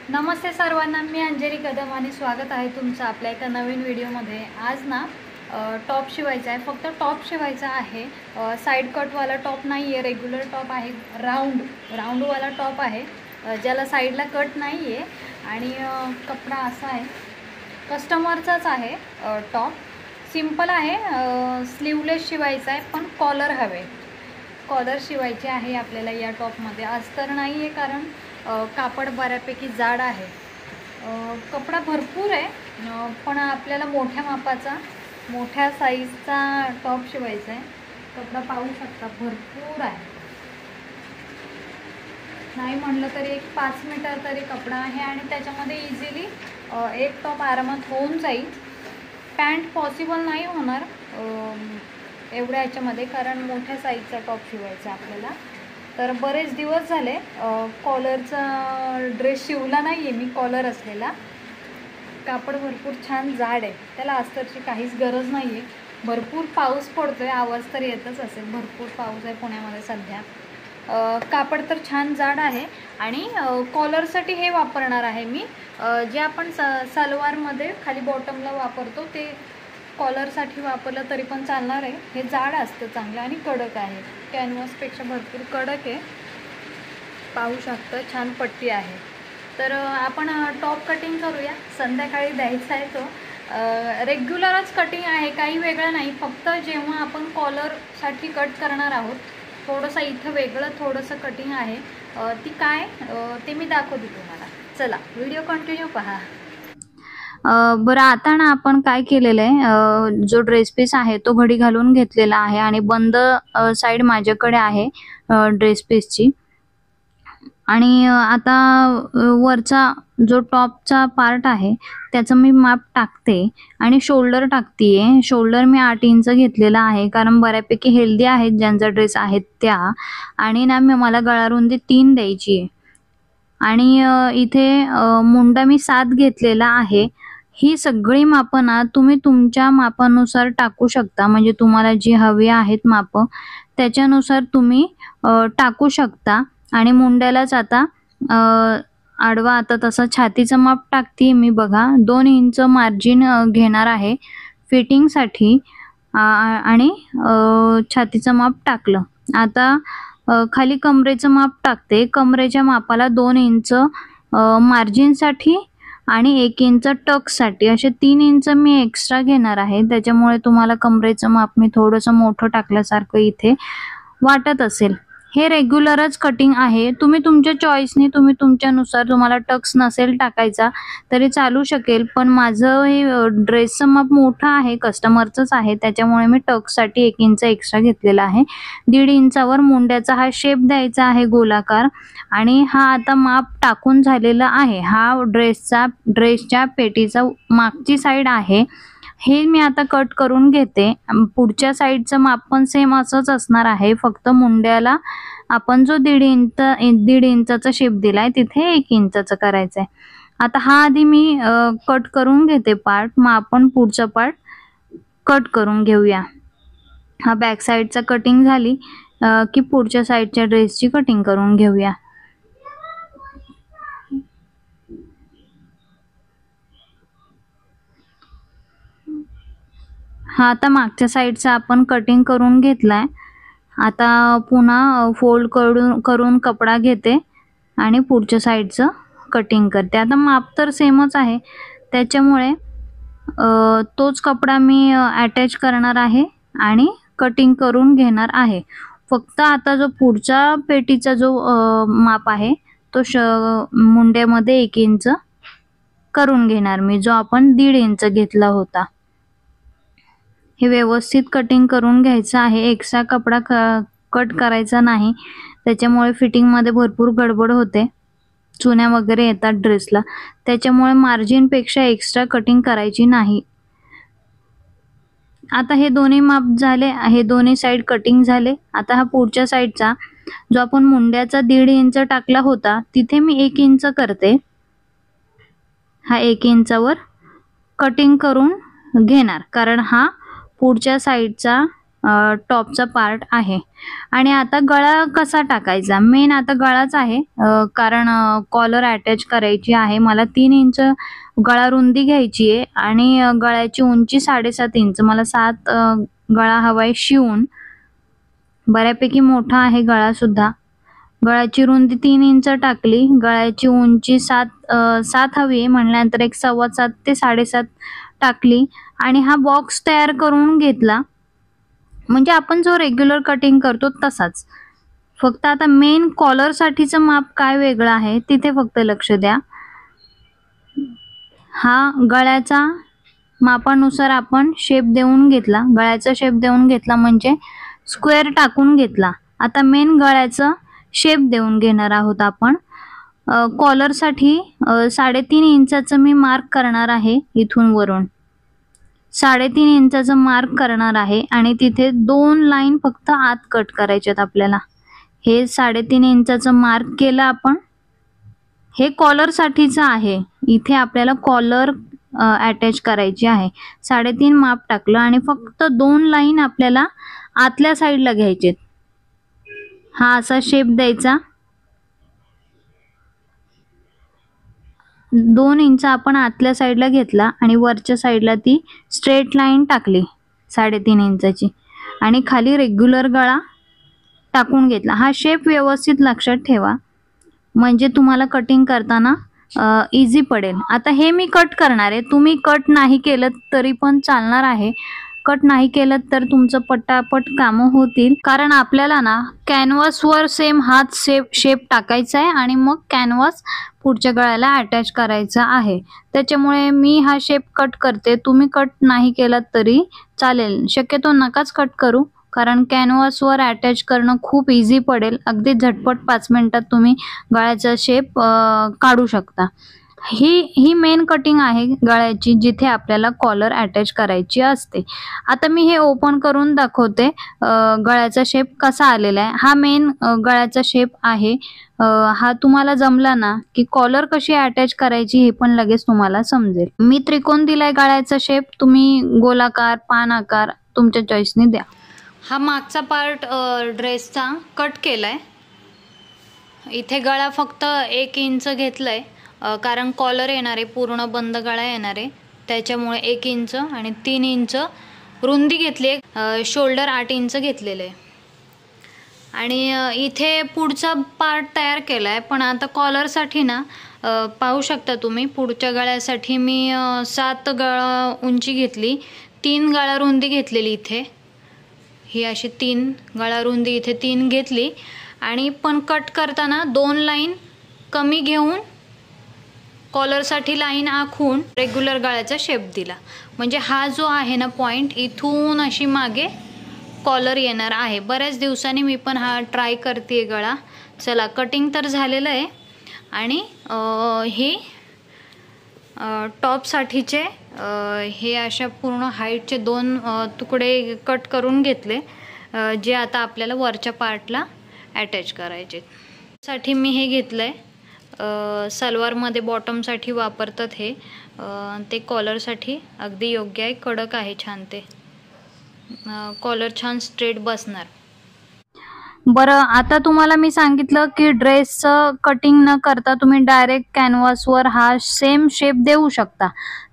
नमस्ते सर्वांना, मी अंजली कदम आणि स्वागत आहे तुमचं आपल्या एका नवीन व्हिडिओमध्ये। आज ना टॉप शिवायचा आहे, फक्त टॉप शिवायचा आहे। साइड कटवाला टॉप नाही आहे, रेग्युलर टॉप आहे। राऊंडवाला टॉप आहे, ज्याला साईडला कट नाही आहे। आणि कपडा असा आहे, कस्टमरचाच आहे। टॉप सिंपल आहे, स्लीवलेस शिवायचा आहे, पण कॉलर हवे। कॉलर शिवायचे आहे आपल्याला या टॉपमध्ये। अस्तर नाही आहे, कारण कापड बऱ्यापैकी जाड आहे। कपडा भरपूर आहे, पण आपल्याला मोठ्या मापाचा, मोठ्या साईजचा टॉप शिवायचा आहे। कपडा पाहू शकता, भरपूर आहे। नाही म्हटलं तरी एक 5 मीटर तरी कपडा आहे, आणि त्याच्यामध्ये इझिली एक टॉप आरामात होऊन जाईल। पॅन्ट पॉसिबल नाही होणार एवढ्या ह्याच्यामध्ये, कारण मोठ्या साईजचा टॉप शिवायचा आपल्याला। तर बरेच दिवस झाले कॉलरचा ड्रेस शिवला नाही आहे मी, कॉलर असलेला। कापड भरपूर छान जाड आहे, त्याला अस्तरची काहीच गरज नाही आहे। भरपूर पाऊस पडतो आहे, आवाज तर येतच असेल, भरपूर पाऊस आहे पुण्यामध्ये सध्या। कापड तर छान जाड आहे, आणि कॉलरसाठी हे वापरणार आहे मी, जे आपण सलवारमध्ये खाली बॉटमला वापरतो ते कॉलरसाठी वापरलं तरी पण चालणार आहे। हे जाड असतं चांगलं, आणि कडक आहे, कॅनव्हासपेक्षा भरपूर कडक आहे। पाहू शकता, छान पट्टी आहे। तर आपण टॉप कटिंग करूया, संध्याकाळी द्यायचा आहे तो। रेग्युलरच कटिंग आहे, काही वेगळं नाही। फक्त जेव्हा आपण कॉलरसाठी कट करणार आहोत, थोडंसं इथं वेगळं थोडंसं कटिंग आहे, ती काय ते मी दाखवते तुम्हाला। चला, व्हिडिओ कंटिन्यू पहा। बरं, आता ना आपण काय केलेलं आहे, जो ड्रेस पीस आहे तो घडी घालून घेतलेला आहे, आणि बंद साईड माझ्याकडे आहे ड्रेस पीसची। आणि आता वरचा जो टॉपचा पार्ट आहे त्याचं मी माप टाकते, आणि शोल्डर टाकते। शोल्डर मी 8 इंच घेतलेला आहे, कारण बऱ्यापैकी हेल्दी आहेत ज्यांचा ड्रेस आहेत त्या। आणि ना मला गळारुंदी 3 द्यायची आहे, आणि इथे मुंडा मी 7 घेतलेला आहे। ही सगळी मापं ना तुम्ही तुमच्या मापानुसार टाकू शकता, म्हणजे तुम्हाला जी हवी आहेत मापं त्याच्यानुसार तुम्ही टाकू शकता। आणि मुंड्यालाच आता आडवा, आता तसं छातीचं माप टाकते मी बघा। 2 इंच मार्जिन घेणार आहे फिटिंगसाठी, आणि छातीचं माप टाकलं। आता खाली कमरेचं माप टाकते। कमरेच्या मापाला 2 इंच मार्जिनसाठी आणि 1 इंच टक्ससाठी, असे 3 इंच मी एक्स्ट्रा घेणार आहे। त्याच्यामुळे तुम्हाला कमरेचं माप मी थोडंसं मोठं टाकल्यासारखं इथे वाटत असेल। हे रेग्युलरच कटिंग आहे, तुम्ही तुमच्या चॉईसनी, तुम्ही तुमच्यानुसार, तुम्हाला टक्स नसेल टाकायचा तरी चालू शकेल, पण माझं हे ड्रेसचं माप मोठं आहे, कस्टमरचंच आहे, त्याच्यामुळे मी टक्ससाठी 1 इंच एक्स्ट्रा घेतलेला आहे। 1.5 इंचावर मुंड्याचा हा शेप द्यायचा आहे गोलाकार, आणि हा आता माप टाकून झालेला आहे। हा ड्रेसच्या पेटीचा मागची साईड आहे, हे मी आता कट करून घेते। पुढच्या साईडचं माप पण सेम असंच असणार आहे, फक्त मुंड्याला आपण जो 1.5 इंचाचा शेप दिलाय तिथे 1 इंचाचा करायचा आहे। आता हा आधी मी कट करून घेते पार्ट, मग आपण पुढचा पार्ट कट करून घेऊया। हा बॅक साईडचा कटिंग झाली की पुढच्या साईडच्या ड्रेसची कटिंग करून घेऊया। हा आता मागच्या साईडचा आपण कटिंग करून घेतलाय। आता पुन्हा फोल्ड करून कपडा घेते, आणि पुढच्या साईडचं कटिंग करते। आता माप तर सेमच आहे, त्याच्यामुळे तोच कपडा मी अटॅच करणार आहे आणि कटिंग करून घेणार आहे। फक्त आता जो पुढचा पेटीचा जो माप आहे तो मुंड्यामध्ये 1 इंच करून घेणार मी, जो आपण 1.5 इंच घेतला होता। हे व्यवस्थित कटिंग करून घ्यायचं आहे, एक्स्ट्रा कपडा कट करायचा नाही, त्याच्यामुळे फिटिंगमध्ये भरपूर गडबड होते, चुन्या वगैरे येतात ड्रेसला, त्याच्यामुळे मार्जिनपेक्षा एक्स्ट्रा कटिंग करायची नाही। आता हे दोन्ही माप झाले, हे दोन्ही साईड कटिंग झाले। आता हा पुढच्या साईडचा जो आपण मुंड्याचा 1.5 इंच टाकला होता तिथे मी 1 इंच करते। हा 1 इंचावर कटिंग करून घेणार, कारण हा पुढच्या साईडचा टॉपचा पार्ट आहे. आणि आता गळा कसा टाकायचा, मेन आता गळाच आहे, कारण कॉलर अटॅच करायची आहे. मला 3 इंच गळा रुंदी घ्यायची आहे आणि गळ्याची उंची 7.5 इंच. मला 7 गळा हवाय शिवून. बऱ्यापैकी मोठा आहे गळा सुद्धा. गळ्याची रुंदी 3 इंच टाकली, गळ्याची उंची 7 हवी आहे म्हटल्यानंतर एक 7.25 ते 7.5 टाकली आणि हा बॉक्स तयार करून घेतला. म्हणजे आपण जो रेग्युलर कटिंग करतो तसाच, फक्त आता मेन कॉलर साठीचं माप काय वेगळं आहे तिथे फक्त लक्ष द्या. हा गळ्याचा मापानुसार आपण शेप देऊन घेतला, गळ्याचा शेप देऊन घेतला म्हणजे स्क्वेअर टाकून घेतला. आता मेन गळ्याचं शेप देऊन घेणार आहोत आपण. कॉलरसाठी 3.5 इंचाचं मी मार्क करणार आहे. इथून वरून 3.5 इंचाचं मार्क करणार आहे आणि तिथे 2 लाईन फक्त आत कट करायच्यात आपल्याला. हे 3.5 इंचाचं मार्क केलं आपण. हे कॉलर साठीचं आहे. इथे आपल्याला कॉलर अटॅच करायची आहे. 3.5 माप टाकलं आणि फक्त 2 लाईन आपल्याला आतल्या साईडला घ्यायचे. हा असा शेप द्यायचा. 2 इंच आपण आतल्या साईडला घेतला आणि वरच्या साईडला ती स्ट्रेट लाईन टाकली 3.5 इंचाची आणि खाली रेग्युलर गळा टाकून घेतला. हा शेप व्यवस्थित लक्षात ठेवा म्हणजे तुम्हाला कटिंग करताना इझी पडेल. आता हे मी कट करणार आहे. तुम्ही कट नाही केलं तरी पण चालणार आहे. कट नाही केलं तर तुमचं पटापट कामं होतील, कारण आपल्याला ना कॅनव्हासवर सेम हाच शेप टाकायचा आहे आणि मग कॅनव्हास पुढच्या गळ्याला अटॅच करायचा आहे. त्याच्यामुळे मी हा शेप कट करते. तुम्ही कट नाही केलात तरी चालेल. शक्यतो नकाच कट करू, कारण कॅनव्हासवर अटॅच करणं खूप इझी पडेल. अगदी झटपट 5 मिनिटात तुम्ही गळ्याचा शेप काढू शकता. ही मेन कटिंग आहे गळ्याची, जिथे आपल्याला कॉलर अटॅच करायची असते. आता मी हे ओपन करून दाखवते गळ्याचा शेप कसा आलेला आहे. हा मेन गळ्याचा शेप आहे. हा तुम्हाला जमला ना की कॉलर कशी अटॅच करायची हे पण लगेच तुम्हाला समजेल. मी त्रिकोण दिलाय गळ्याचा शेप, तुम्ही गोलाकार, पान आकार तुमच्या चॉईसने द्या. हा मागचा पार्ट ड्रेसचा कट केलाय. इथे गळा फक्त 1 इंच घेतलाय, कारण कॉलर येणार आहे, पूर्ण बंद गळा येणार आहे, त्याच्यामुळे 1 इंच आणि 3 इंच रुंदी घेतली आहे. शोल्डर 8 इंच घेतलेलं आहे आणि इथे पुढचा पार्ट तयार केला आहे. पण आता कॉलरसाठी ना पाहू शकता तुम्ही, पुढच्या गळ्यासाठी मी 7 गळा उंची घेतली, 3 गळा रुंदी घेतलेली. इथे ही अशी 3 गळा रुंदी इथे 3 घेतली आणि पण कट करताना 2 लाईन कमी घेऊन कॉलरसाठी लाईन आखून रेग्युलर गळ्याचा शेप दिला. म्हणजे हा जो आहे ना पॉइंट, इथून अशी मागे कॉलर येणार आहे. बऱ्याच दिवसांनी मी पण हा ट्राय करते गळा. चला, कटिंग तर झालेलं आहे आणि हे टॉपसाठीचे हे अशा पूर्ण हाईटचे 2 तुकडे कट करून घेतले, जे आता आपल्याला वरच्या पार्टला अटॅच करायचे. साठी मी हे घेतलं आहे. सलवारमध्ये बॉटमसाठी वापरतात हे. ते कॉलरसाठी अगदी योग्य आहे. कडक आहे छान, ते कॉलर छान स्ट्रेट बसणार. बरं, आता तुम्हाला मी सांगितलं की ड्रेसचं कटिंग न करता तुम्ही डायरेक्ट कॅनव्हासवर हा सेम शेप देऊ शकता.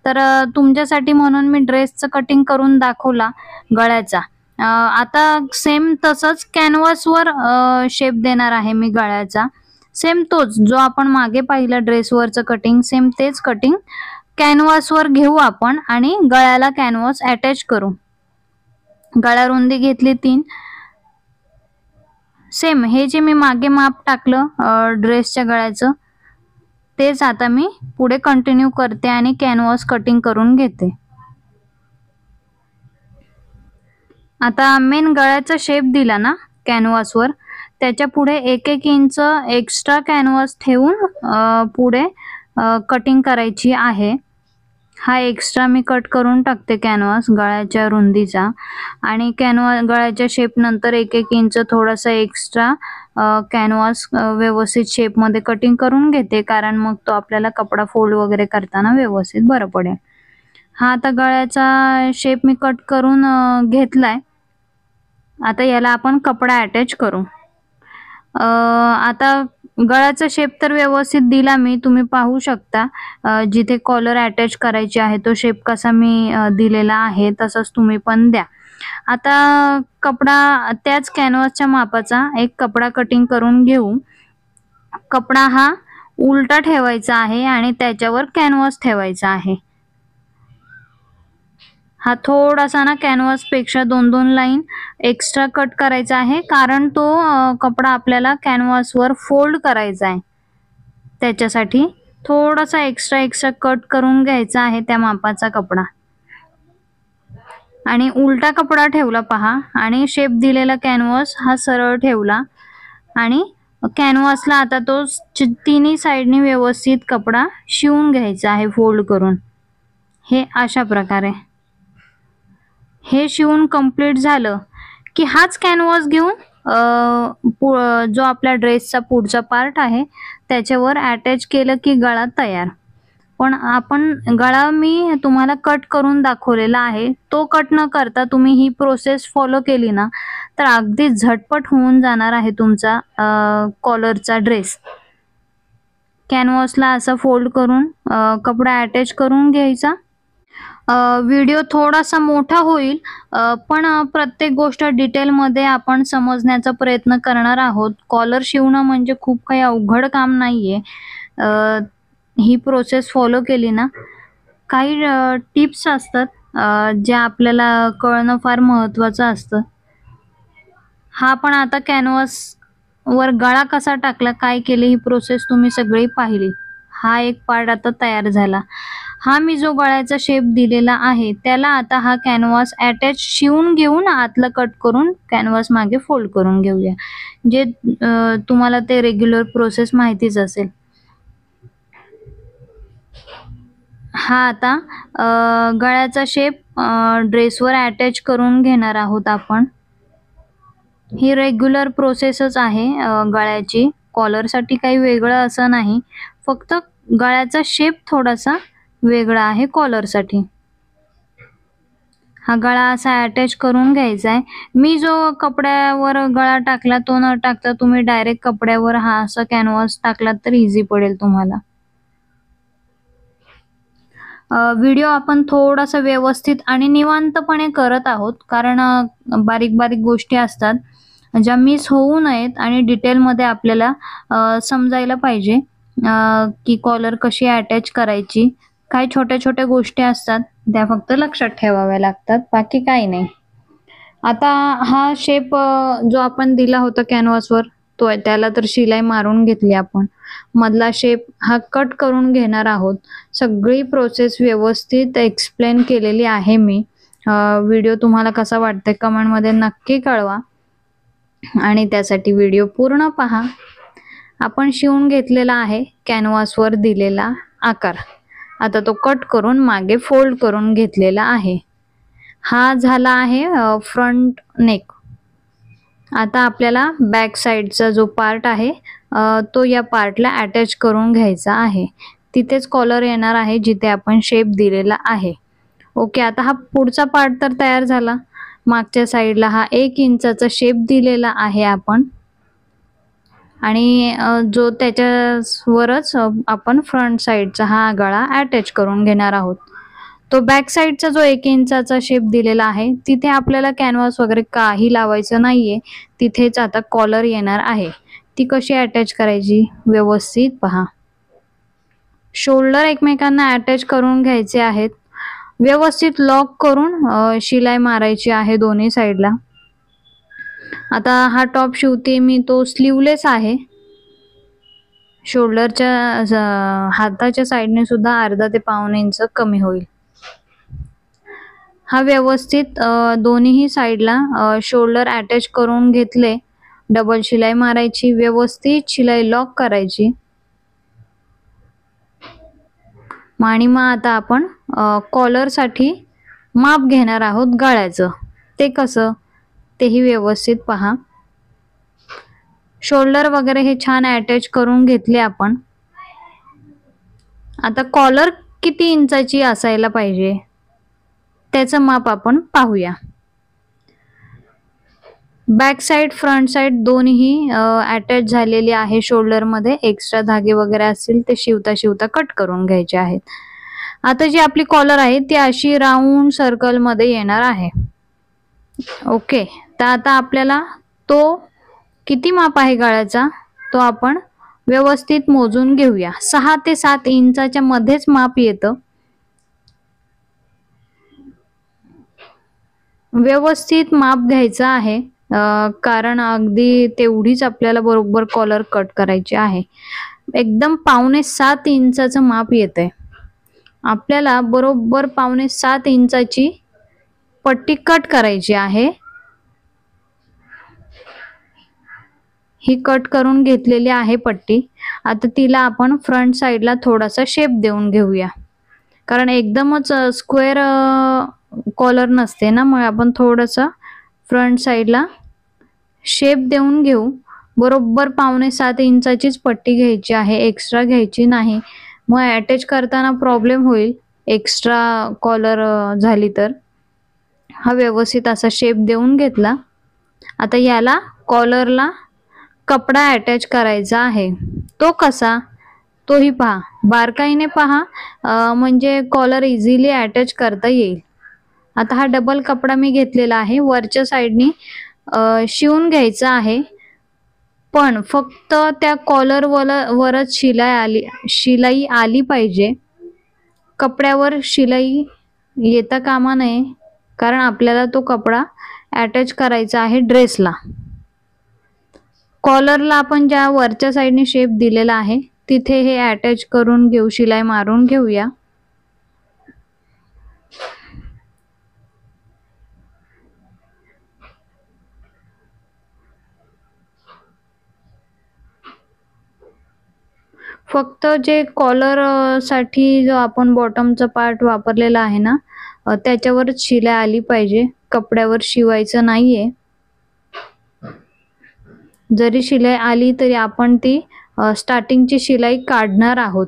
तर तुमच्यासाठी म्हणून मी ड्रेसचं कटिंग करून दाखवला गळ्याचा. आता सेम तसंच कॅनव्हासवर शेप देणार आहे मी गळ्याचा. सेम तोच जो आपण मागे पाहिला ड्रेसवरचं कटिंग, सेम तेच कटिंग कॅनव्हासवर घेऊ आपण आणि गळ्याला कॅनव्हास अटॅच करू. गळा रुंदी घेतली 3. सेम हे जे मी मागे माप टाकलं ड्रेसच्या गळ्याचं, तेच आता मी पुढे कंटिन्यू करते आणि कॅनव्हास कटिंग करून घेते. आता मेन गळ्याचा शेप दिला ना कॅनव्हासवर, त्याच्या पुढे 1-1 इंच एक्स्ट्रा कॅनव्हास ठेवून पुढे कटिंग करायची आहे. हा एक्स्ट्रा मी कट करून टाकते कॅनव्हास गळ्याच्या रुंदीचा आणि गळ्याच्या शेप नंतर 1-1 इंच थोडासा एक्स्ट्रा कॅनव्हास व्यवस्थित शेपमध्ये कटिंग करून घेते, कारण मग तो आपल्याला कपडा फोल्ड वगैरे करताना व्यवस्थित बरं पडेल. हा आता गळ्याचा शेप मी कट करून घेतलाय. आता याला आपण कपडा अटॅच करू। आता गळ्याचा शेप तर व्यवस्थित दिला मी, तुम्ही पाहू शकता जिथे कॉलर अटॅच करायची आहे तो शेप कसा मी दिलेला आहे तसंच तुम्ही पण द्या। आता कपडा त्याच कॅनव्हासच्या मापाचा एक कपडा कटिंग करून घेऊ। कपडा हा उलटा ठेवायचा आहे आणि त्याच्यावर कॅनव्हास ठेवायचा आहे। हा थोडासा ना कॅनव्हास पेक्षा 2-2 लाईन एक्स्ट्रा कट करायचा आहे, कारण तो कपडा आपल्याला कॅनव्हासवर फोल्ड करायचा आहे। त्याच्यासाठी थोडासा एक्स्ट्रा कट करून घ्यायचा आहे त्या मापाचा कपडा आणि उलटा कपडा ठेवला पहा आणि शेप दिलेला कॅनव्हास हा सरळ ठेवला आणि कॅनव्हासला आता तो तिन्ही साइडनी व्यवस्थित कपडा शिवून घ्यायचा आहे फोल्ड करून। हे अशा प्रकारे हे शिवून कंप्लीट झालं की हाच कॅनव्हास घेऊन जो आपल्या ड्रेसचा पुढचा पार्ट आहे त्याच्यावर अटॅच केलं की गळा तयार। पण आपण गळा मी तुम्हाला कट करून दाखवलेला आहे, तो कट न करता तुम्ही ही प्रोसेस फॉलो केली ना तर अगदी झटपट होऊन जाणार आहे तुमचा कॉलरचा ड्रेस। कॅनव्हासला असं फोल्ड करून कपडा अटॅच करून घ्यायचा। व्हिडिओ थोडासा मोठा होईल, पण प्रत्येक गोष्ट डिटेलमध्ये आपण समजण्याचा प्रयत्न करणार आहोत। कॉलर शिवणं म्हणजे खूप काही अवघड काम नाहीये। ही प्रोसेस फॉलो केली ना, काही टिप्स असतात ज्या आपल्याला कळणं फार महत्त्वाचं असतं। हा पण आता कॅनव्हासवर गळा कसा टाकला, काय केले, ही प्रोसेस तुम्ही सगळी पाहिली। हा एक पार्ट आता तयार झाला। हा मी जो गळ्याचा शेप दिलेला आहे त्याला आता हा कॅनव्हास अटॅच शिवून घेऊन आतलं कट करून कॅनव्हास मागे फोल्ड करून घेऊया, जे तुम्हाला ते रेग्युलर प्रोसेस माहितीच असेल। हा आता गळ्याचा शेप ड्रेसवर अटॅच करून घेणार आहोत आपण। ही रेग्युलर प्रोसेसच आहे गळ्याची, कॉलरसाठी काही वेगळं असं नाही, फक्त गळ्याचा शेप थोडासा वेगळा आहे कॉलरसाठी। हा गळा असा अटॅच करून घ्यायचा आहे। मी जो कपड्यावर गळा टाकला तो न टाकता तुम्ही डायरेक्ट कपड्यावर हा असा कॅनव्हास टाकलात तर इझी पडेल तुम्हाला। व्हिडिओ आपण थोडासा व्यवस्थित आणि निवांतपणे करत आहोत, कारण बारीक बारीक गोष्टी असतात ज्या मिस होऊ नयेत आणि डिटेलमध्ये आपल्याला समजायला पाहिजे की कॉलर कशी अटॅच करायची। काही छोट्या छोट्या गोष्टी असतात त्या फक्त लक्षात ठेवाव्या लागतात, बाकी काही नाही। आता हा शेप जो आपण दिला होता कॅनव्हासवर त्याला तर शिलाई मारून घेतली आपण। मधला शेप हा कट करून घेणार आहोत। सगळी प्रोसेस व्यवस्थित एक्सप्लेन केलेली आहे मी। व्हिडिओ तुम्हाला कसा वाटतंय कमेंटमध्ये नक्की कळवा आणि त्यासाठी व्हिडिओ पूर्ण पहा। आपण शिवून घेतलेला आहे कॅनव्हासवर दिलेला आकार, आता तो कट करून मागे फोल्ड करून घेतलेला आहे। हा झाला आहे फ्रंट नेक। आता आपल्याला बॅक साइडचा जो पार्ट आहे तो या पार्टला अटॅच करून घ्यायचा आहे। तिथेच कॉलर येणार आहे जिथे आपण शेप दिलेला आहे। ओके, आता हा पुढचा पार्ट तर तयार झाला। मागच्या साइडला हा 1 इंचाचा शेप दिलेला आहे आपण आणि जो त्याच्यावरच आपण फ्रंट साइडचा हा गळा अटॅच करून घेणार आहोत। तो बॅक साइडचा जो 1 इंचाचा शेप दिलेला आहे तिथे आपल्याला कॅनव्हास वगैरे काही लावायचं नाहीये, तिथेच आता कॉलर येणार आहे। ती कशी अटॅच करायची व्यवस्थित पहा। शोल्डर एकमेकांना अटॅच करून घ्यायचे आहेत, व्यवस्थित लॉक करून शिलाई मारायची आहे दोन्ही साइडला। आता हा टॉप शिवते मी, तो स्लीवलेस आहे। शोल्डरच्या हाताच्या साइडने सुद्धा अर्धा ते पाऊण इंच कमी होईल। हा व्यवस्थित दोन्ही साइडला शोल्डर अटॅच करून घेतले, डबल शिलाई मारायची, व्यवस्थित शिलाई लॉक करायची आणि मग आता आपण कॉलरसाठी माप घेणार आहोत गळ्याचं। ते कसं तेही व्यवस्थित पहा। शोल्डर वगैरे हे छान अटॅच करून घेतले आपण। आता कॉलर किती इंचाची असायला पाहिजे त्याचं माप आपण पाहूया। बॅक साइड फ्रंट साइड दोन्ही अटॅच झालेली आहे शोल्डर मध्ये. एक्स्ट्रा धागे वगैरे असतील ते शिवता शिवता कट करून घ्यायचे आहेत. आता जी आपली कॉलर आहे ती अशी राऊंड सर्कल मध्ये येणार आहे. ओके, तर आता आपल्याला तो किती माप आहे गळ्याचा तो आपण व्यवस्थित मोजून घेऊया. 6 ते 7 इंचाच्या मध्येच माप येतं. व्यवस्थित माप घ्यायचं आहे, कारण अगदी तेवढीच आपल्याला बरोबर कॉलर कट करायची आहे. एकदम 5.25 इंचाचं माप येतंय. आपल्याला बरोबर 5.25 इंचाची पट्टी कट करायची आहे. ही कट करून घेतलेली आहे पट्टी. आता तिला आपण फ्रंट साइडला थोडासा शेप देऊन घेऊया, कारण एकदमच स्क्वेअर कॉलर नसते ना, मग आपण थोडंसं फ्रंट साइडला शेप देऊन घेऊ. बरोबर 5.25 इंचाचीच पट्टी घ्यायची आहे, एक्स्ट्रा घ्यायची नाही. मग अटॅच करताना प्रॉब्लेम होईल एक्स्ट्रा कॉलर झाली तर. हा व्यवस्थित असा शेप देऊन घेतला. आता याला कॉलरला कपडा अटॅच करायचा आहे. तो कसा तोही पहा, बारकाईने पहा, म्हणजे कॉलर इझिली अटॅच करता येईल. आता हा डबल कपडा मी घेतलेला आहे, वरच्या साइडनी शिवून घ्यायचा आहे. पण फक्त त्या कॉलर वरच शिलाई आली पाहिजे. कपड्यावर शिलाई येता कामा नये, कारण आपल्याला तो कपडा अटॅच करायचा आहे ड्रेसला. कॉलरला आपण ज्या वरच्या साइडने शेप दिलेला आहे तिथे हे अटॅच करून घेऊ, शिलाई मारून घेऊया. फक्त जे कॉलर साठी जो आपण बॉटमचा पार्ट वापरलेला आहे ना, त्याच्यावरच शिलाई आली पाहिजे, कपड्यावर शिवायचं नाहीये. जरी शिलाई आली तरी आपण ती स्टार्टिंगची शिलाई काढणार आहोत.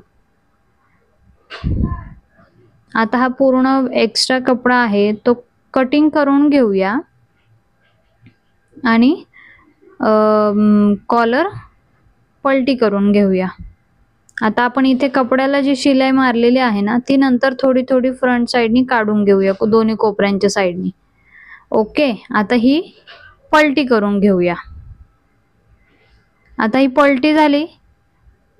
आता हा पूर्ण एक्स्ट्रा कपडा आहे तो कटिंग करून घेऊया आणि कॉलर पलटी करून घेऊया. आता आपण इथे कपड्याला जी शिलाई मारलेली आहे ना ती नंतर थोडी थोडी फ्रंट साइडनी काढून घेऊया, दोन्ही कोपऱ्यांच्या साइडनी. ओके, आता ही पलटी करून घेऊया. आता ही पलटी झाली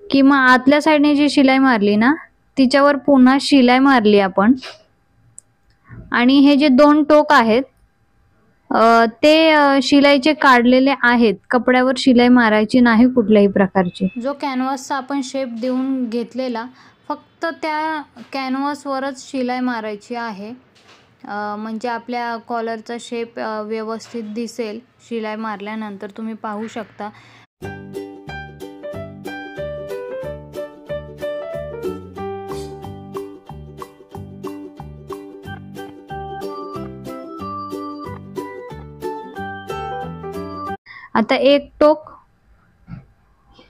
की मग आतल्या साइडने जी शिलाई मारली ना तिच्यावर पुन्हा शिलाई मारली आपण. आणि हे जे 2 टोक आहेत ते शिलाईचे काढलेले आहेत. कपड्यावर शिलाई मारायची नाही कुठल्याही प्रकारची. जो कॅनव्हासचा आपण शेप देऊन घेतलेला फक्त त्या कॅनव्हासवरच शिलाई मारायची आहे, म्हणजे आपल्या कॉलरचा शेप व्यवस्थित दिसेल शिलाई मारल्यानंतर. तुम्ही पाहू शकता. आता एक टोक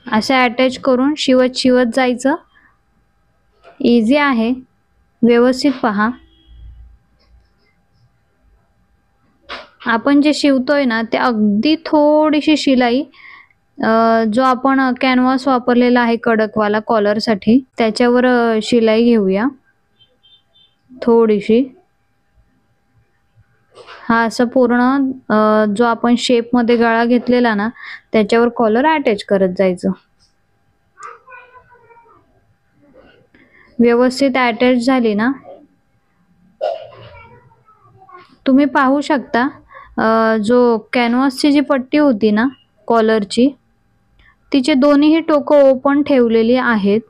असे अटॅच करून शिवत शिवत जायचं. इझी आहे, व्यवस्थित पहा. आपण जे शिवतोय ना ते अगदी थोडीशी शिलाई, जो आपण कॅनव्हास वापरलेला आहे कडकवाला कॉलरसाठी त्याच्यावर शिलाई घेऊया थोडीशी. हा असं पूर्ण जो आपण शेप मध्ये गळा घेतलेला ना त्याच्यावर कॉलर अटॅच करत जायचं. व्यवस्थित अटॅच झाली ना, तुम्ही पाहू शकता. जो कॅनव्हासची जी पट्टी होती ना कॉलरची, तिचे दोन्ही टोकं ओपन ठेवलेली आहेत.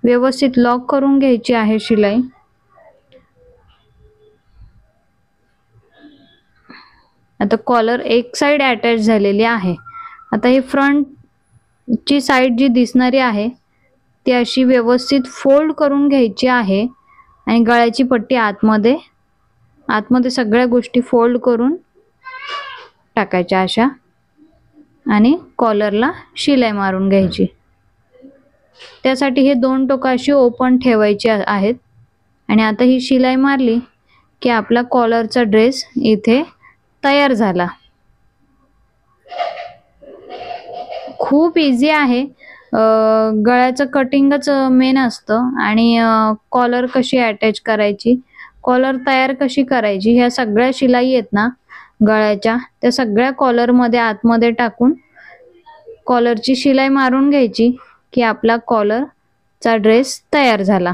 व्यवस्थित लॉक करून घ्यायची आहे शिलाई. आता कॉलर एक साइड अटॅच झालेली आहे. आता ही फ्रंटची साइड जी दिसणारी आहे ती अशी व्यवस्थित फोल्ड करून घ्यायची आहे आणि गळ्याची पट्टी आतमध्ये सगळ्या गोष्टी फोल्ड करून टाकायच्या अशा आणि कॉलरला शिलाई मारून घ्यायची. त्यासाठी हे 2 टोकं अशी ओपन ठेवायची आहेत. आणि आता ही शिलाई मारली की आपला कॉलरचा ड्रेस इथे तयार झाला. खूप इझी आहे. गळ्याचं कटिंगच मेन असतं आणि कॉलर कशी अटॅच करायची, कॉलर तयार कशी करायची, ह्या सगळ्या शिलाई आहेत ना गळ्याच्या, त्या सगळ्या कॉलरमध्ये आतमध्ये टाकून कॉलरची शिलाई मारून घ्यायची की आपला कॉलरचा ड्रेस तयार झाला.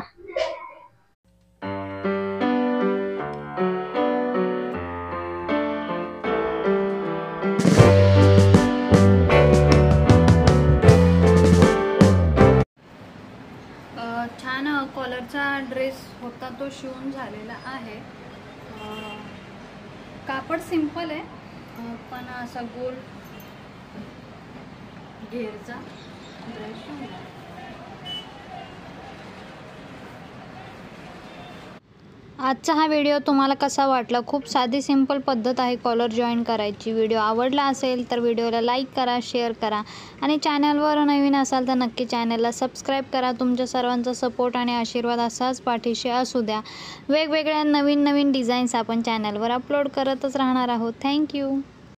छान कॉलरचा ड्रेस होता तो शिवून झालेला आहे. कापड सिंपल आहे, पण असा गोल घेरचा ड्रेस शिवला. आजचा हा व्हिडिओ तुम्हाला कसा वाटला? खूप साधी सिंपल पद्धत आहे कॉलर जॉईन करायची. व्हिडिओ आवडला असेल तर व्हिडिओला लाईक करा, शेअर करा आणि चॅनलवर नवीन असाल तर नक्की चॅनलला सबस्क्राईब करा. तुमच्या सर्वांचा सपोर्ट आणि आशीर्वाद असाच पाठीशी असू द्या. वेगवेगळ्या नवीन डिझाईन्स आपण चॅनलवर अपलोड करतच राहणार आहोत. थँक्यू.